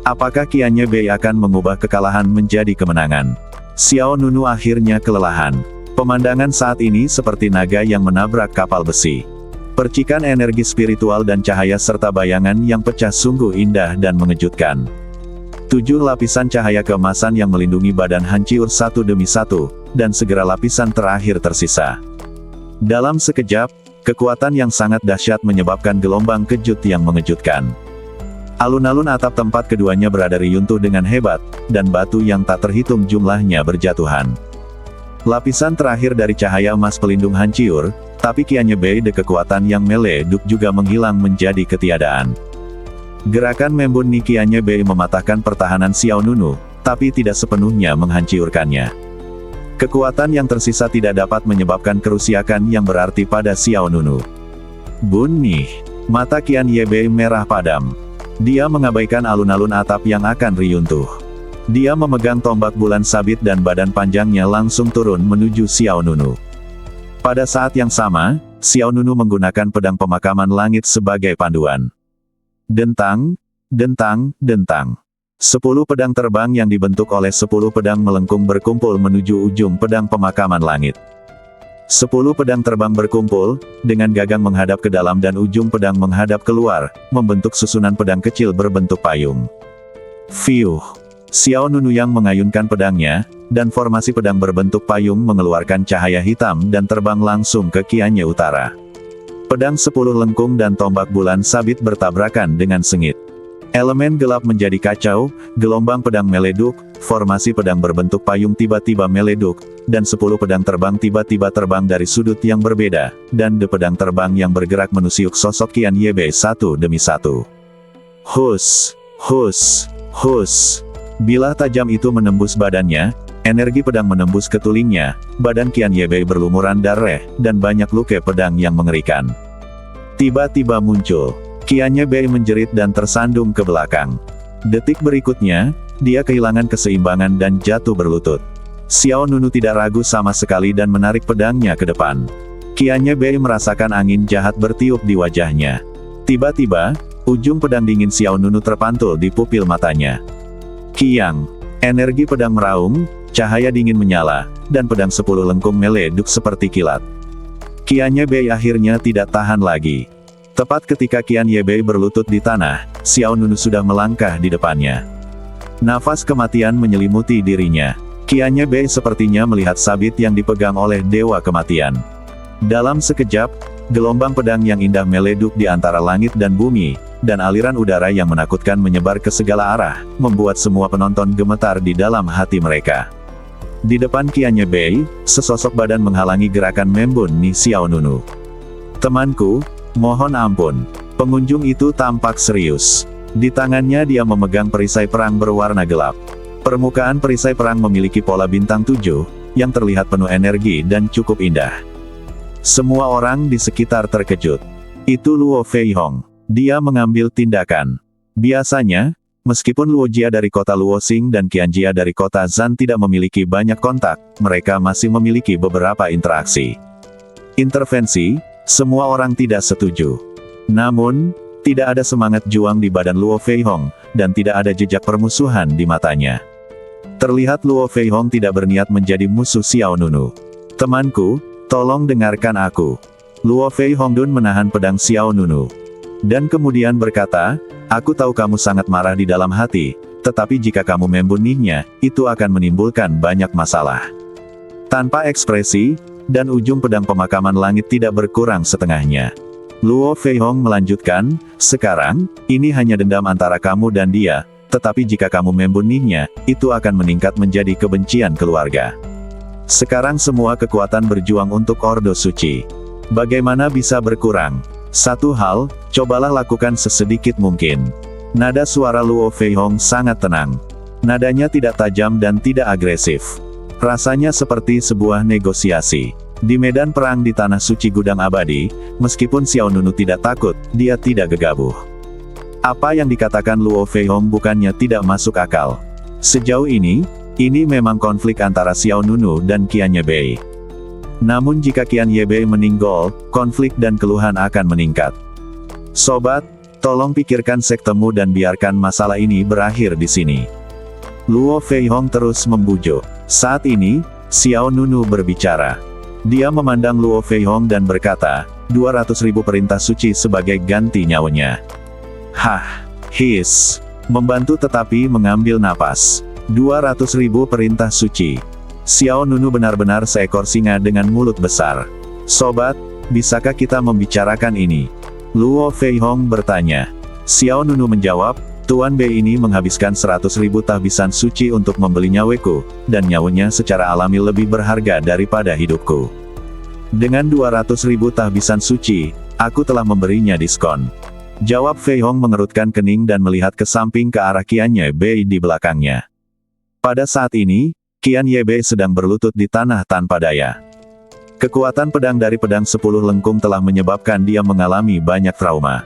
Apakah Qianye Bei akan mengubah kekalahan menjadi kemenangan? Xiao Nunu akhirnya kelelahan. Pemandangan saat ini seperti naga yang menabrak kapal besi. Percikan energi spiritual dan cahaya serta bayangan yang pecah sungguh indah dan mengejutkan. 7 lapisan cahaya keemasan yang melindungi badan hancur satu demi satu, dan segera lapisan terakhir tersisa. Dalam sekejap, kekuatan yang sangat dahsyat menyebabkan gelombang kejut yang mengejutkan. Alun-alun atap tempat keduanya berada runtuh dengan hebat, dan batu yang tak terhitung jumlahnya berjatuhan. Lapisan terakhir dari cahaya emas pelindung hancur, tapi Qianye Bei de kekuatan yang meleduk juga menghilang menjadi ketiadaan. Gerakan membunuh Qianye Bei mematahkan pertahanan Xiao Nunu, tapi tidak sepenuhnya menghancurkannya. Kekuatan yang tersisa tidak dapat menyebabkan kerusakan yang berarti pada Xiao Nunu. Bunuh. Mata Qianye Bei merah padam. Dia mengabaikan alun-alun atap yang akan runtuh. Dia memegang tombak bulan sabit dan badan panjangnya langsung turun menuju Xiao Nunu. Pada saat yang sama, Xiao Nunu menggunakan pedang pemakaman langit sebagai panduan. Dentang, dentang, dentang. 10 pedang terbang yang dibentuk oleh 10 pedang melengkung berkumpul menuju ujung pedang pemakaman langit. 10 pedang terbang berkumpul, dengan gagang menghadap ke dalam dan ujung pedang menghadap keluar, membentuk susunan pedang kecil berbentuk payung. Fiuh! Xiao Nunu yang mengayunkan pedangnya, dan formasi pedang berbentuk payung mengeluarkan cahaya hitam dan terbang langsung ke Qianye Utara. Pedang 10 lengkung dan tombak bulan sabit bertabrakan dengan sengit. Elemen gelap menjadi kacau, gelombang pedang meleduk, formasi pedang berbentuk payung tiba-tiba meleduk, dan 10 pedang terbang tiba-tiba terbang dari sudut yang berbeda, dan de pedang terbang yang bergerak menusiuk sosok Qianye Bei satu demi satu. Hus, hus, hus. Bilah tajam itu menembus badannya, energi pedang menembus ke tulingnya, badan Qianye Bei berlumuran darah, dan banyak luka pedang yang mengerikan. Tiba-tiba muncul. Qianye Bei menjerit dan tersandung ke belakang. Detik berikutnya, dia kehilangan keseimbangan dan jatuh berlutut. Xiao Nunu tidak ragu sama sekali dan menarik pedangnya ke depan. Qianye Bei merasakan angin jahat bertiup di wajahnya. Tiba-tiba, ujung pedang dingin Xiao Nunu terpantul di pupil matanya. Kiang. Energi pedang meraung, cahaya dingin menyala, dan pedang 10 lengkung meleduk seperti kilat. Qianye Bei akhirnya tidak tahan lagi. Tepat ketika Qianye Bei berlutut di tanah, Xiao Nunu sudah melangkah di depannya. Nafas kematian menyelimuti dirinya. Qianye Bei sepertinya melihat sabit yang dipegang oleh Dewa Kematian. Dalam sekejap, gelombang pedang yang indah meleduk di antara langit dan bumi, dan aliran udara yang menakutkan menyebar ke segala arah, membuat semua penonton gemetar di dalam hati mereka. Di depan Qianye Bei, sesosok badan menghalangi gerakan membunuh Xiao Nunu. Temanku, mohon ampun. Pengunjung itu tampak serius. Di tangannya dia memegang perisai perang berwarna gelap. Permukaan perisai perang memiliki pola bintang 7, yang terlihat penuh energi dan cukup indah. Semua orang di sekitar terkejut. Itu Luo Feihong. Dia mengambil tindakan. Biasanya, meskipun Luo Jia dari kota Luosing dan Qian Jia dari kota Zan tidak memiliki banyak kontak, mereka masih memiliki beberapa interaksi. Intervensi, semua orang tidak setuju. Namun, tidak ada semangat juang di badan Luo Feihong, dan tidak ada jejak permusuhan di matanya. Terlihat Luo Feihong tidak berniat menjadi musuh Xiao Nunu. Temanku, tolong dengarkan aku. Luo Feihong Dun menahan pedang Xiao Nunu. Dan kemudian berkata, aku tahu kamu sangat marah di dalam hati, tetapi jika kamu membunuhnya, itu akan menimbulkan banyak masalah. Tanpa ekspresi, dan ujung pedang pemakaman langit tidak berkurang setengahnya. Luo Feihong melanjutkan, sekarang, ini hanya dendam antara kamu dan dia, tetapi jika kamu membunuhnya, itu akan meningkat menjadi kebencian keluarga. Sekarang semua kekuatan berjuang untuk Ordo Suci. Bagaimana bisa berkurang? Satu hal, cobalah lakukan sesedikit mungkin. Nada suara Luo Feihong sangat tenang. Nadanya tidak tajam dan tidak agresif. Rasanya seperti sebuah negosiasi. Di medan perang di Tanah Suci Gudang Abadi, meskipun Xiao Nunu tidak takut, dia tidak gegabah. Apa yang dikatakan Luo Feihong bukannya tidak masuk akal. Sejauh ini memang konflik antara Xiao Nunu dan Qianye Bei. Namun jika Qianye Bei meninggal, konflik dan keluhan akan meningkat. Sobat, tolong pikirkan sektemu dan biarkan masalah ini berakhir di sini. Luo Feihong terus membujuk. Saat ini, Xiao Nunu berbicara. Dia memandang Luo Feihong dan berkata, 200.000 perintah suci sebagai ganti nyawanya. Hah, his. Membantu tetapi mengambil napas. 200.000 perintah suci. Xiao Nunu benar-benar seekor singa dengan mulut besar. Sobat, bisakah kita membicarakan ini? Luo Feihong bertanya. Xiao Nunu menjawab, Tuan Bei ini menghabiskan 100.000 tahbisan suci untuk membeli nyaweku, dan nyawanya secara alami lebih berharga daripada hidupku. Dengan 200.000 tahbisan suci, aku telah memberinya diskon. Jawab Feihong mengerutkan kening dan melihat ke samping ke arah Qianye Bei di belakangnya. Pada saat ini, Qianye Bei sedang berlutut di tanah tanpa daya. Kekuatan pedang dari pedang 10 lengkung telah menyebabkan dia mengalami banyak trauma.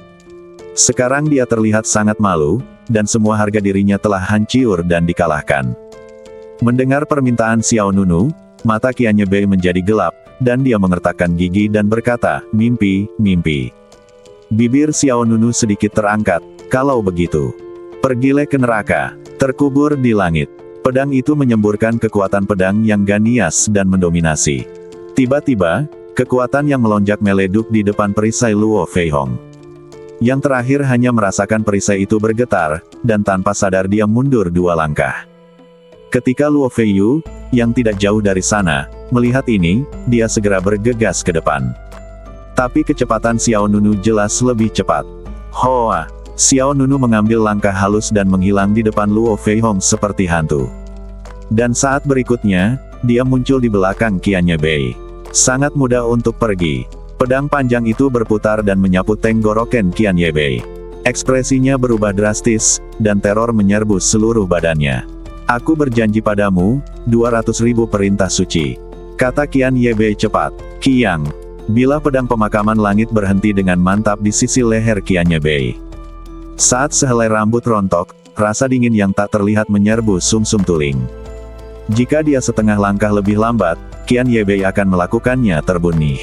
Sekarang dia terlihat sangat malu, dan semua harga dirinya telah hancur dan dikalahkan. Mendengar permintaan Xiao Nunu, mata Qianye Bei menjadi gelap, dan dia mengertakkan gigi dan berkata, mimpi, mimpi. Bibir Xiao Nunu sedikit terangkat, kalau begitu, pergilah ke neraka, terkubur di langit. Pedang itu menyemburkan kekuatan pedang yang ganias dan mendominasi. Tiba-tiba, kekuatan yang melonjak meleduk di depan perisai Luo Feihong. Yang terakhir hanya merasakan perisai itu bergetar, dan tanpa sadar dia mundur 2 langkah. Ketika Luo Feiyu, yang tidak jauh dari sana, melihat ini, dia segera bergegas ke depan. Tapi kecepatan Xiao Nunu jelas lebih cepat. Hoa! Xiao Nunu mengambil langkah halus dan menghilang di depan Luo Feihong seperti hantu. Dan saat berikutnya, dia muncul di belakang Qian Yebei. Sangat mudah untuk pergi. Pedang panjang itu berputar dan menyapu tenggorokan Qian Yebei. Ekspresinya berubah drastis, dan teror menyerbu seluruh badannya. Aku berjanji padamu, 200.000 perintah suci. Kata Qian Yebei cepat. Qiang. Bila pedang pemakaman langit berhenti dengan mantap di sisi leher Qian Yebei. Saat sehelai rambut rontok, rasa dingin yang tak terlihat menyerbu sumsum tulang. Jika dia setengah langkah lebih lambat, Qian Yebei akan melakukannya terbunuh.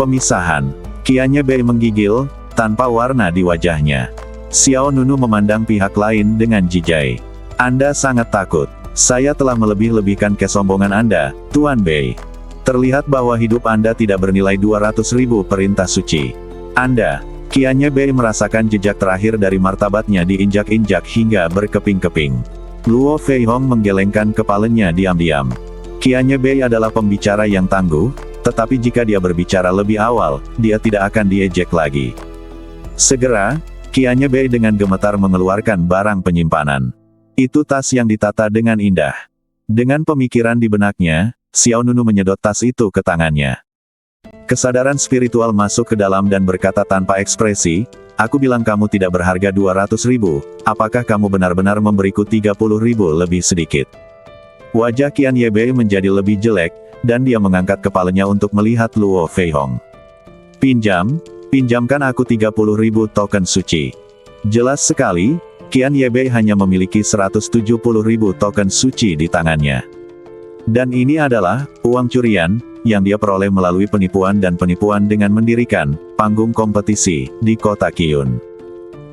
Pemisahan. Qian Yebei menggigil, tanpa warna di wajahnya. Xiao Nunu memandang pihak lain dengan jijai. Anda sangat takut. Saya telah melebih-lebihkan kesombongan Anda, Tuan Bei. Terlihat bahwa hidup Anda tidak bernilai 200.000 perintah suci. Anda, Qian Yebei merasakan jejak terakhir dari martabatnya diinjak-injak hingga berkeping-keping. Luo Feihong menggelengkan kepalanya diam-diam. Qian Yebei adalah pembicara yang tangguh, tetapi jika dia berbicara lebih awal, dia tidak akan diejek lagi. Segera, Qian Yebei dengan gemetar mengeluarkan barang penyimpanan. Itu tas yang ditata dengan indah. Dengan pemikiran di benaknya, Xiao Nunu menyedot tas itu ke tangannya. Kesadaran spiritual masuk ke dalam dan berkata tanpa ekspresi, aku bilang kamu tidak berharga 200.000, apakah kamu benar-benar memberiku 30.000 lebih sedikit? Wajah Qian Yebei menjadi lebih jelek, dan dia mengangkat kepalanya untuk melihat Luo Feihong. Pinjamkan aku 30.000 token suci. Jelas sekali, Qian Yebei hanya memiliki 170.000 token suci di tangannya. Dan ini adalah uang curian yang dia peroleh melalui penipuan dan penipuan dengan mendirikan panggung kompetisi di kota Qiyun.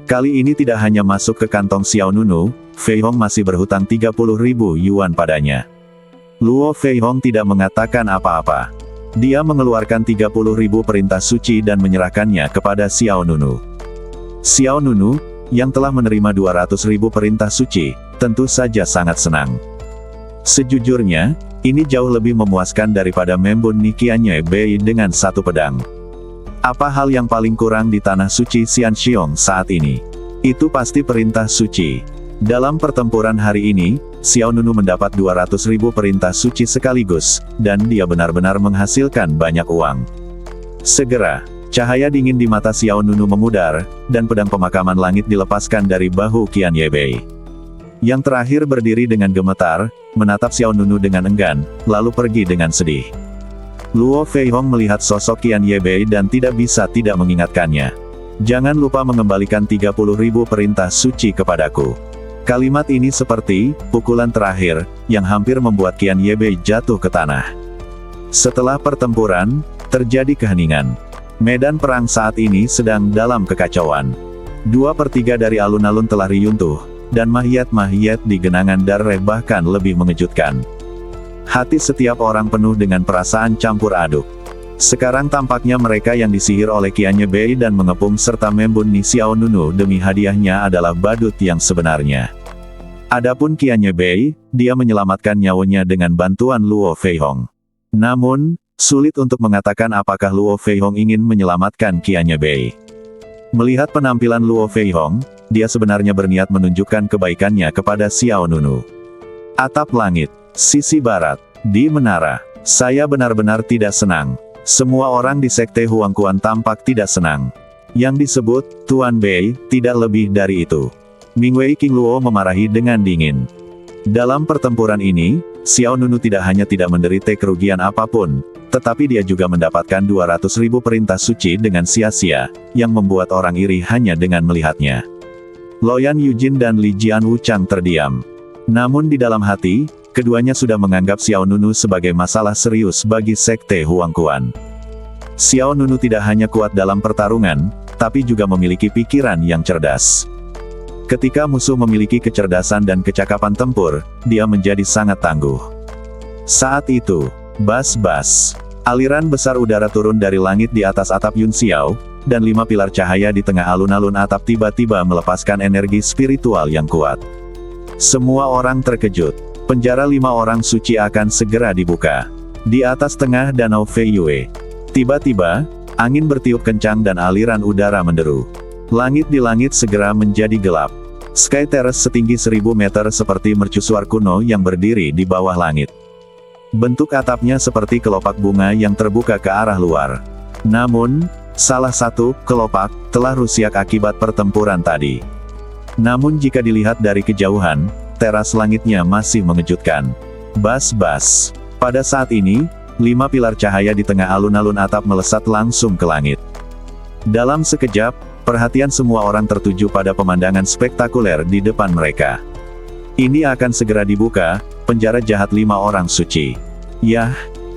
Kali ini tidak hanya masuk ke kantong Xiao Nunu, Feihong masih berhutang 30.000 yuan padanya. Luo Feihong tidak mengatakan apa-apa. Dia mengeluarkan 30.000 perintah suci dan menyerahkannya kepada Xiao Nunu. Xiao Nunu, yang telah menerima 200.000 perintah suci, tentu saja sangat senang. Sejujurnya, ini jauh lebih memuaskan daripada membuni Qian Yebei dengan satu pedang. Apa hal yang paling kurang di tanah suci Xianxiong saat ini? Itu pasti perintah suci. Dalam pertempuran hari ini, Xiao Nunu mendapat 200.000 perintah suci sekaligus, dan dia benar-benar menghasilkan banyak uang. Segera, cahaya dingin di mata Xiao Nunu memudar, dan pedang pemakaman langit dilepaskan dari bahu Qian Yebei. Yang terakhir berdiri dengan gemetar, menatap Xiao Nunu dengan enggan, lalu pergi dengan sedih. Luo Feihong melihat sosok Qian Yebei dan tidak bisa tidak mengingatkannya. Jangan lupa mengembalikan 30.000 perintah suci kepadaku. Kalimat ini seperti pukulan terakhir, yang hampir membuat Qian Yebei jatuh ke tanah. Setelah pertempuran, terjadi keheningan. Medan perang saat ini sedang dalam kekacauan. 2/3 dari alun-alun telah riyuntuh, dan mayat-mayat di genangan darah bahkan lebih mengejutkan. Hati setiap orang penuh dengan perasaan campur aduk. Sekarang tampaknya mereka yang disihir oleh Qian Yebei dan mengepung serta membunuh Xiao Nunu demi hadiahnya adalah badut yang sebenarnya. Adapun Qian Yebei, dia menyelamatkan nyawanya dengan bantuan Luo Feihong. Namun, sulit untuk mengatakan apakah Luo Feihong ingin menyelamatkan Qian Yebei. Melihat penampilan Luo Feihong, dia sebenarnya berniat menunjukkan kebaikannya kepada Xiao Nunu. Atap langit, sisi barat, di menara. Saya benar-benar tidak senang. Semua orang di Sekte Huangquan tampak tidak senang. Yang disebut, Tuan Bei, tidak lebih dari itu. Mingwei King Luo memarahi dengan dingin. Dalam pertempuran ini, Xiao Nunu tidak hanya tidak menderita kerugian apapun, tetapi dia juga mendapatkan 200.000 perintah suci dengan sia-sia, yang membuat orang iri hanya dengan melihatnya. Loyan Yujin dan Li Jianwu Chang terdiam. Namun di dalam hati, keduanya sudah menganggap Xiao Nunu sebagai masalah serius bagi Sekte Huangquan. Xiao Nunu tidak hanya kuat dalam pertarungan, tapi juga memiliki pikiran yang cerdas. Ketika musuh memiliki kecerdasan dan kecakapan tempur, dia menjadi sangat tangguh. Saat itu, bas-bas. Aliran besar udara turun dari langit di atas atap Yun Xiao, dan 5 pilar cahaya di tengah alun-alun atap tiba-tiba melepaskan energi spiritual yang kuat. Semua orang terkejut. Penjara 5 orang suci akan segera dibuka. Di atas tengah danau Feiyue. Tiba-tiba, angin bertiup kencang dan aliran udara menderu. Langit di langit segera menjadi gelap. Sky Terrace setinggi 1000 meter seperti mercusuar kuno yang berdiri di bawah langit. Bentuk atapnya seperti kelopak bunga yang terbuka ke arah luar. Namun, salah satu kelopak telah rusak akibat pertempuran tadi. Namun jika dilihat dari kejauhan, teras langitnya masih mengejutkan. Bas-bas. Pada saat ini, 5 pilar cahaya di tengah alun-alun atap melesat langsung ke langit. Dalam sekejap, perhatian semua orang tertuju pada pemandangan spektakuler di depan mereka. Ini akan segera dibuka, penjara jahat 5 orang suci. Yah,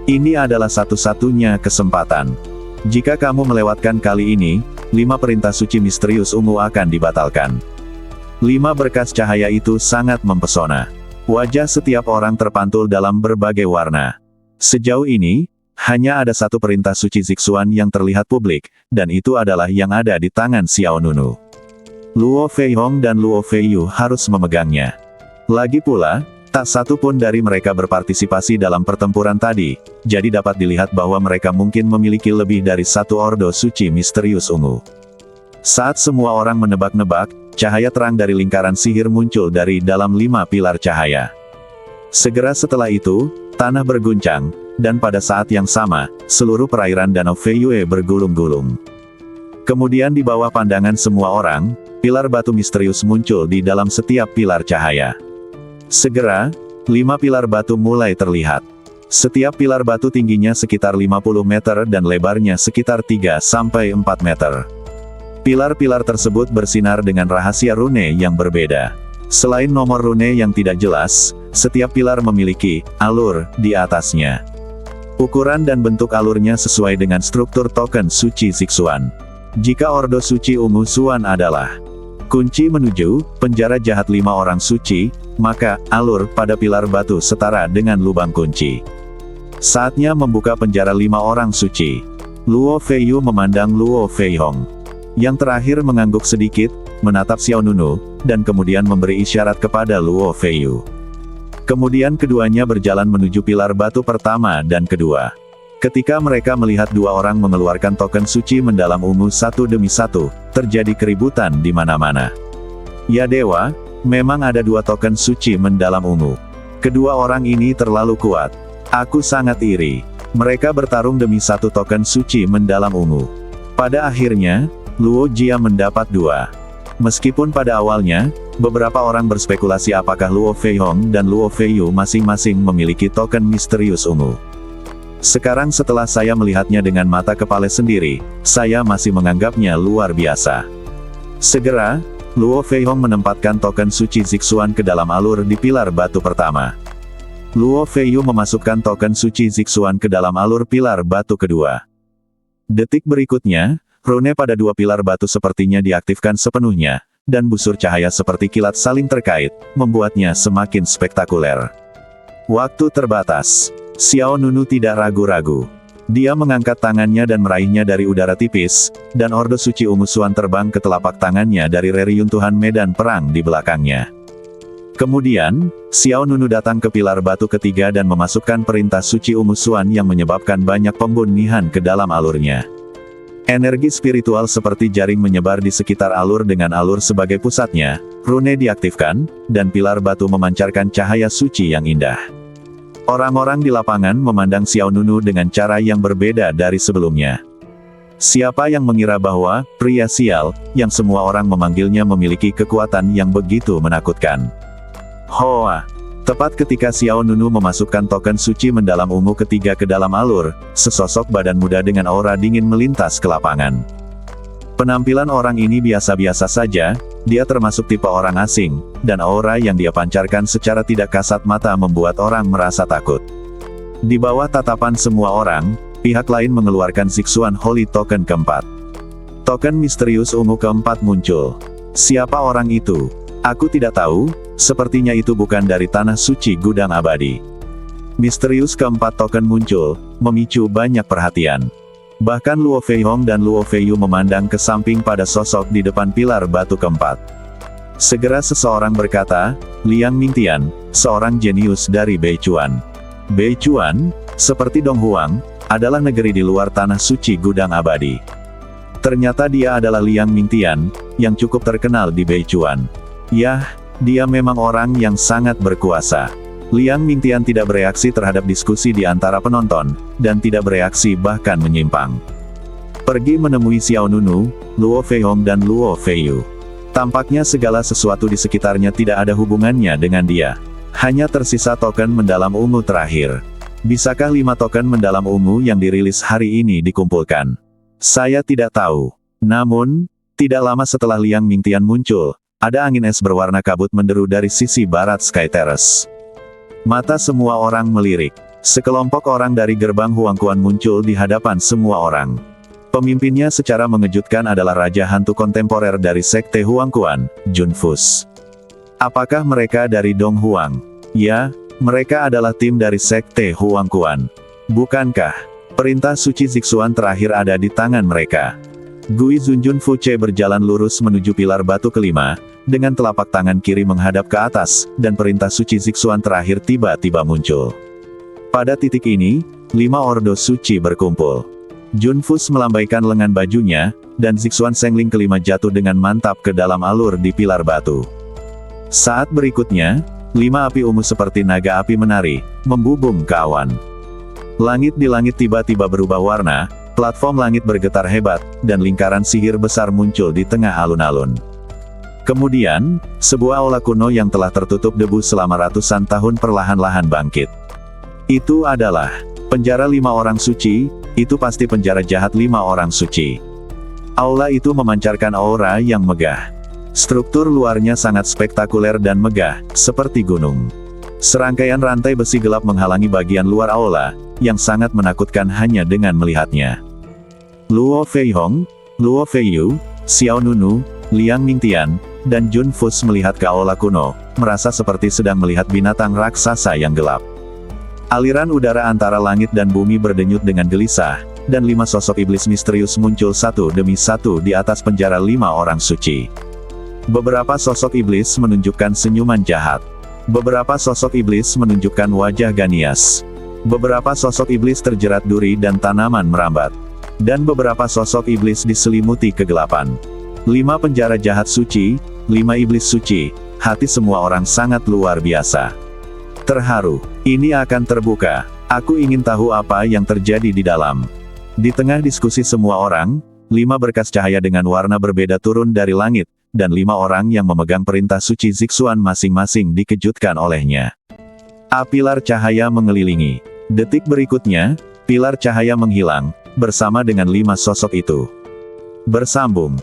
ini adalah satu-satunya kesempatan. Jika kamu melewatkan kali ini, 5 perintah suci misterius ungu akan dibatalkan. 5 berkas cahaya itu sangat mempesona. Wajah setiap orang terpantul dalam berbagai warna. Sejauh ini, hanya ada satu perintah suci Zixuan yang terlihat publik, dan itu adalah yang ada di tangan Xiao Nunu. Luo Feihong dan Luo Feiyu harus memegangnya. Lagi pula, tak satu pun dari mereka berpartisipasi dalam pertempuran tadi, jadi dapat dilihat bahwa mereka mungkin memiliki lebih dari satu ordo suci misterius ungu. Saat semua orang menebak-nebak, cahaya terang dari lingkaran sihir muncul dari dalam 5 pilar cahaya. Segera setelah itu, tanah berguncang, dan pada saat yang sama, seluruh perairan danau Feiyue bergulung-gulung. Kemudian di bawah pandangan semua orang, pilar batu misterius muncul di dalam setiap pilar cahaya. Segera, 5 pilar batu mulai terlihat. Setiap pilar batu tingginya sekitar 50 meter dan lebarnya sekitar 3-4 meter. Pilar-pilar tersebut bersinar dengan rahasia rune yang berbeda. Selain nomor rune yang tidak jelas, setiap pilar memiliki alur di atasnya. Ukuran dan bentuk alurnya sesuai dengan struktur token suci Zixuan. Jika ordo suci ungu Xuan adalah kunci menuju penjara jahat 5 orang suci, maka alur pada pilar batu setara dengan lubang kunci. Saatnya membuka penjara 5 orang suci. Luo Feiyu memandang Luo Feihong. Yang terakhir mengangguk sedikit, menatap Xiao Nunu, dan kemudian memberi isyarat kepada Luo Feiyu. Kemudian keduanya berjalan menuju pilar batu pertama dan kedua. Ketika mereka melihat 2 orang mengeluarkan token suci mendalam ungu satu demi satu, terjadi keributan di mana-mana. Ya dewa, memang ada 2 token suci mendalam ungu. Kedua orang ini terlalu kuat. Aku sangat iri. Mereka bertarung demi 1 token suci mendalam ungu. Pada akhirnya, Luo Jia mendapat 2. Meskipun pada awalnya, beberapa orang berspekulasi apakah Luo Feihong dan Luo Feiyu masing-masing memiliki token misterius ungu. Sekarang setelah saya melihatnya dengan mata kepala sendiri, saya masih menganggapnya luar biasa. Segera, Luo Feihong menempatkan token suci Zixuan ke dalam alur di pilar batu pertama. Luo Feiyu memasukkan token suci Zixuan ke dalam alur pilar batu kedua. Detik berikutnya, rune pada 2 pilar batu sepertinya diaktifkan sepenuhnya, dan busur cahaya seperti kilat saling terkait, membuatnya semakin spektakuler. Waktu terbatas. Xiao Nunu tidak ragu-ragu. Dia mengangkat tangannya dan meraihnya dari udara tipis, dan ordo suci ungu Xuan terbang ke telapak tangannya dari reruntuhan medan perang di belakangnya. Kemudian, Xiao Nunu datang ke pilar batu ketiga dan memasukkan perintah suci ungu Xuan yang menyebabkan banyak pembunihan ke dalam alurnya. Energi spiritual seperti jaring menyebar di sekitar alur dengan alur sebagai pusatnya, rune diaktifkan, dan pilar batu memancarkan cahaya suci yang indah. Orang-orang di lapangan memandang Xiao Nunu dengan cara yang berbeda dari sebelumnya. Siapa yang mengira bahwa pria sial, yang semua orang memanggilnya memiliki kekuatan yang begitu menakutkan. Hoa! Tepat ketika Xiao Nunu memasukkan token suci mendalam ungu ketiga ke dalam alur, sesosok badan muda dengan aura dingin melintas ke lapangan. Penampilan orang ini biasa-biasa saja, dia termasuk tipe orang asing, dan aura yang dia pancarkan secara tidak kasat mata membuat orang merasa takut. Di bawah tatapan semua orang, pihak lain mengeluarkan Zixuan Holy Token keempat. Token misterius ungu keempat muncul. Siapa orang itu? Aku tidak tahu, sepertinya itu bukan dari tanah suci gudang abadi. Misterius keempat token muncul, memicu banyak perhatian. Bahkan Luo Feihong dan Luo Feiyu memandang ke samping pada sosok di depan pilar batu keempat. Segera seseorang berkata, Liang Mingtian, seorang jenius dari Beichuan. Beichuan, seperti Dong Huang, adalah negeri di luar tanah suci gudang abadi. Ternyata dia adalah Liang Mingtian, yang cukup terkenal di Beichuan. Yah, dia memang orang yang sangat berkuasa. Liang Mingtian tidak bereaksi terhadap diskusi di antara penonton, dan tidak bereaksi bahkan menyimpang. Pergi menemui Xiao Nunu, Luo Feihong dan Luo Feiyu. Tampaknya segala sesuatu di sekitarnya tidak ada hubungannya dengan dia. Hanya tersisa token mendalam ungu terakhir. Bisakah 5 token mendalam ungu yang dirilis hari ini dikumpulkan? Saya tidak tahu. Namun, tidak lama setelah Liang Mingtian muncul, ada angin es berwarna kabut menderu dari sisi barat Sky Terrace. Mata semua orang melirik. Sekelompok orang dari gerbang Huangquan muncul di hadapan semua orang. Pemimpinnya secara mengejutkan adalah Raja Hantu kontemporer dari Sekte Huangquan, Jun Fus. Apakah mereka dari Dong Huang? Ya, mereka adalah tim dari Sekte Huangquan. Bukankah perintah suci Zixuan terakhir ada di tangan mereka? Gui Zunjun Fuce berjalan lurus menuju pilar batu kelima, dengan telapak tangan kiri menghadap ke atas, dan perintah suci Zixuan terakhir tiba-tiba muncul. Pada titik ini, 5 ordo suci berkumpul. Jun Fus melambaikan lengan bajunya, dan Zixuan Sengling kelima jatuh dengan mantap ke dalam alur di pilar batu. Saat berikutnya, 5 api ungu seperti naga api menari, membubung ke awan. Langit di langit tiba-tiba berubah warna, platform langit bergetar hebat, dan lingkaran sihir besar muncul di tengah alun-alun. Kemudian, sebuah aula kuno yang telah tertutup debu selama ratusan tahun perlahan-lahan bangkit. Itu adalah penjara 5 orang suci. Itu pasti penjara jahat 5 orang suci. Aula itu memancarkan aura yang megah. Struktur luarnya sangat spektakuler dan megah, seperti gunung. Serangkaian rantai besi gelap menghalangi bagian luar aula, yang sangat menakutkan hanya dengan melihatnya. Luo Feihong, Luo Feiyu, Xiao Nunu, Liang Mingtian, dan Jun Fus melihat ke aula kuno, merasa seperti sedang melihat binatang raksasa yang gelap. Aliran udara antara langit dan bumi berdenyut dengan gelisah, dan 5 sosok iblis misterius muncul satu demi satu di atas penjara 5 orang suci. Beberapa sosok iblis menunjukkan senyuman jahat. Beberapa sosok iblis menunjukkan wajah ganias. Beberapa sosok iblis terjerat duri dan tanaman merambat. Dan beberapa sosok iblis diselimuti kegelapan. 5 penjara jahat suci, 5 iblis suci, hati semua orang sangat luar biasa. Terharu. Ini akan terbuka. Aku ingin tahu apa yang terjadi di dalam. Di tengah diskusi semua orang, 5 berkas cahaya dengan warna berbeda turun dari langit, dan 5 orang yang memegang perintah suci Zixuan masing-masing dikejutkan olehnya. Pilar cahaya mengelilingi. Detik berikutnya, pilar cahaya menghilang, bersama dengan 5 sosok itu. Bersambung.